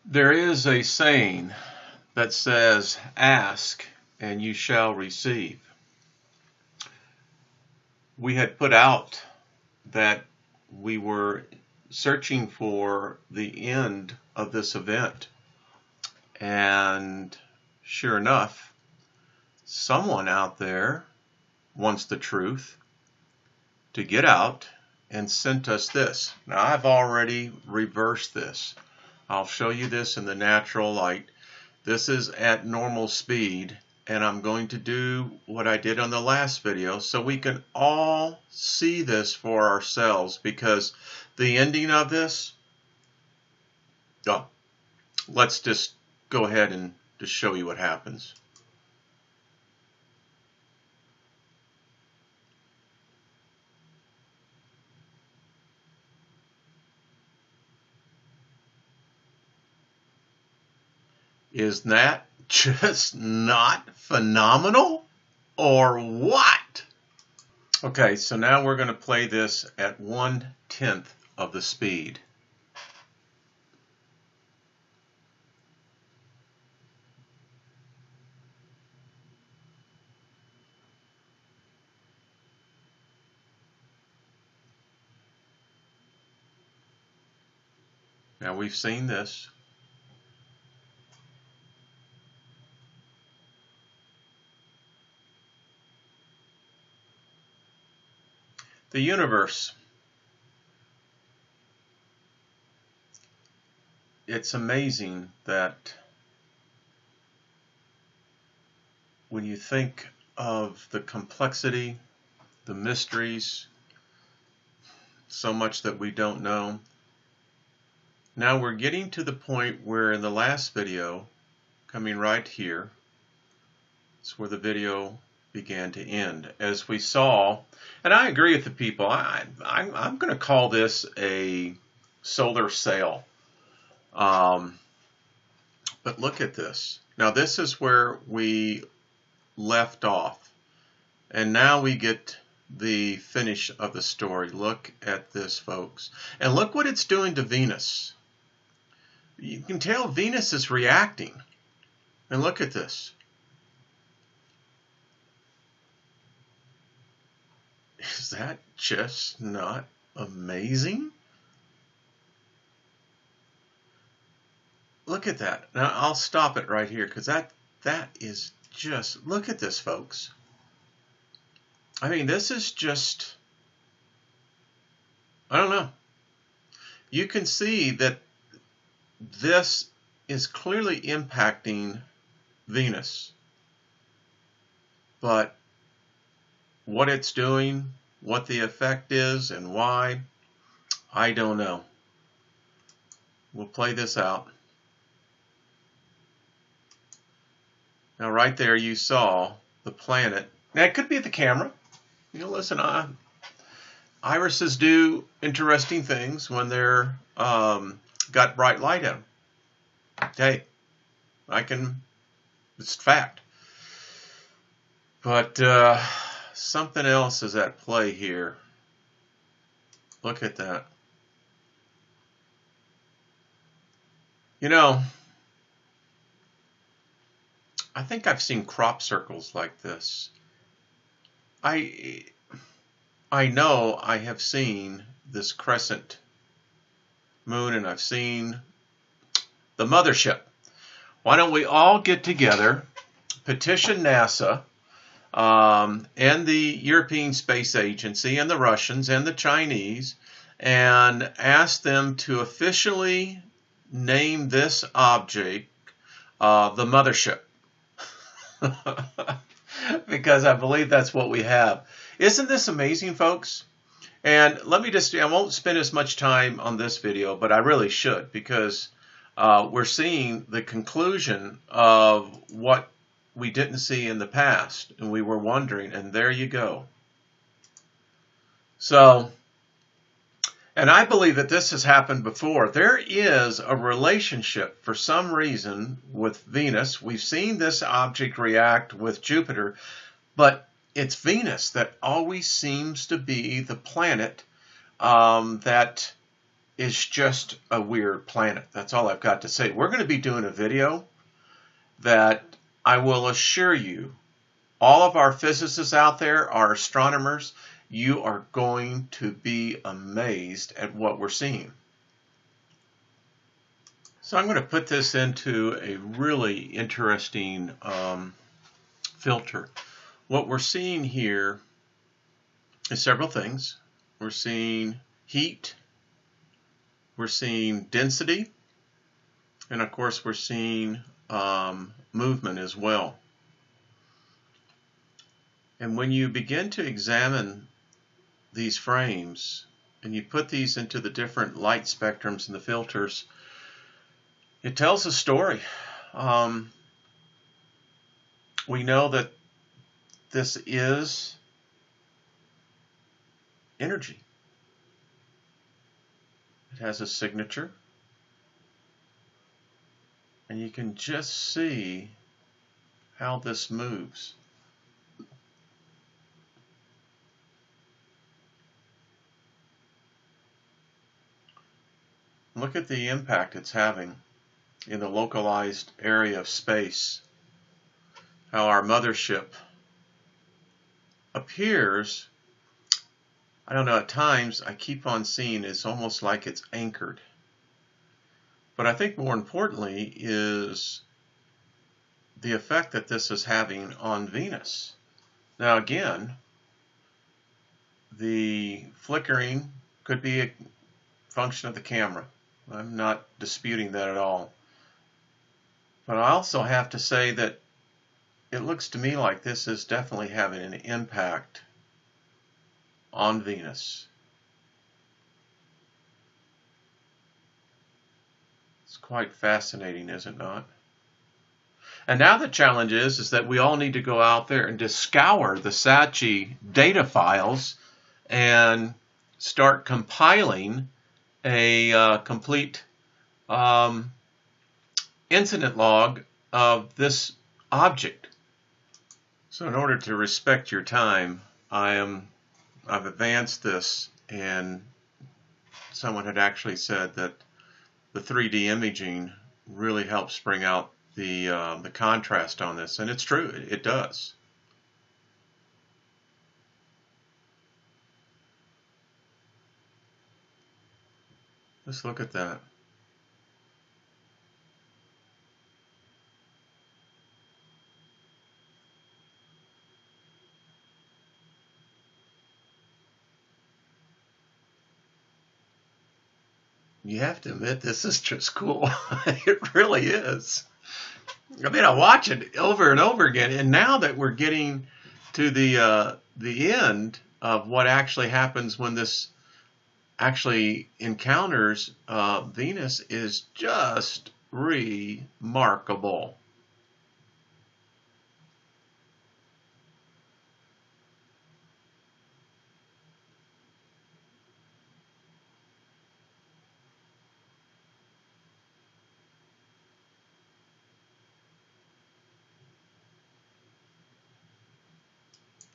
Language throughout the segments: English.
There is a saying that says, ask and you shall receive. We had put out that we were searching for the end of this event. And sure enough, someone out there wants the truth to get out and sent us this. Now, I've already reversed this. I'll show you this in the natural light. This is at normal speed, and I'm going to do what I did on the last video so we can all see this for ourselves, because the ending of this, let's just go ahead and just show you what happens. Is that just not phenomenal, or what? Okay, so now we're going to play this at 1/10 of the speed. Now we've seen this. The universe. It's amazing that when you think of the complexity, the mysteries, so much that we don't know. Now we're getting to the point where in the last video, coming right here, it's where the video began to end. As we saw, and I agree with the people, I'm going to call this a solar sail. But look at this. Now this is where we left off. And now we get the finish of the story. Look at this, folks. And look what it's doing to Venus. You can tell Venus is reacting. And look at this. Is that just not amazing? Look at that. Now I'll stop it right here, because that is just, look at this, folks. I mean, this is just, I don't know. You can see that this is clearly impacting Venus. But what it's doing, what the effect is, and why, I don't know. We'll play this out. Now right there you saw the planet. Now it could be the camera. You know, listen, irises do interesting things when they're got bright light in them. Hey, it's fact. But something else is at play here. Look at that. You know, I think I've seen crop circles like this. I know I have seen this crescent moon, and I've seen the mothership. Why don't we all get together, petition NASA, and the European Space Agency, and the Russians, and the Chinese, and ask them to officially name this object the mothership. Because I believe that's what we have. Isn't this amazing, folks? And let me just, I won't spend as much time on this video, but I really should, because we're seeing the conclusion of what we didn't see in the past, and we were wondering, and there you go. So, and I believe that this has happened before. There is a relationship for some reason with Venus. We've seen this object react with Jupiter, but it's Venus that always seems to be the planet that is just a weird planet. That's all I've got to say. We're going to be doing a video that I will assure you, all of our physicists out there, our astronomers, you are going to be amazed at what we're seeing. So I'm going to put this into a really interesting filter. What we're seeing here is several things. We're seeing heat, we're seeing density, and of course we're seeing movement as well. And when you begin to examine these frames and you put these into the different light spectrums and the filters, it tells a story. We know that this is energy. It has a signature, and you can just see how this moves. Look at the impact it's having in the localized area of space. How our mothership appears, I don't know, at times I keep on seeing it's almost like it's anchored. But I think more importantly is the effect that this is having on Venus. Now again, the flickering could be a function of the camera. I'm not disputing that at all. But I also have to say that it looks to me like this is definitely having an impact on Venus. It's quite fascinating, is it not? And now the challenge is that we all need to go out there and just scour the SECCHI data files and start compiling a complete incident log of this object. So in order to respect your time, I've advanced this, and someone had actually said that the 3D imaging really helps bring out the contrast on this, and it's true, it does. Let's look at that. You have to admit, this is just cool. It really is. I mean, I watch it over and over again, and now that we're getting to the end of what actually happens when this actually encounters Venus, is just remarkable.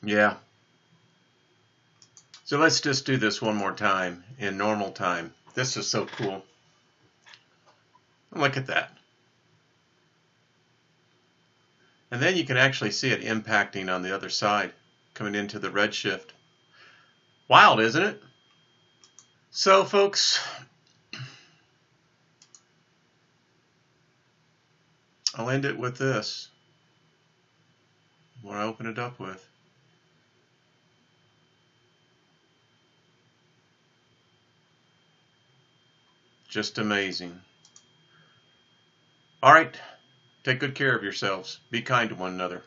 Yeah. So let's just do this one more time in normal time. This is so cool. Look at that. And then you can actually see it impacting on the other side, coming into the redshift. Wild, isn't it? So, folks, I'll end it with this. What I open it up with. Just amazing. All right. Take good care of yourselves. Be kind to one another.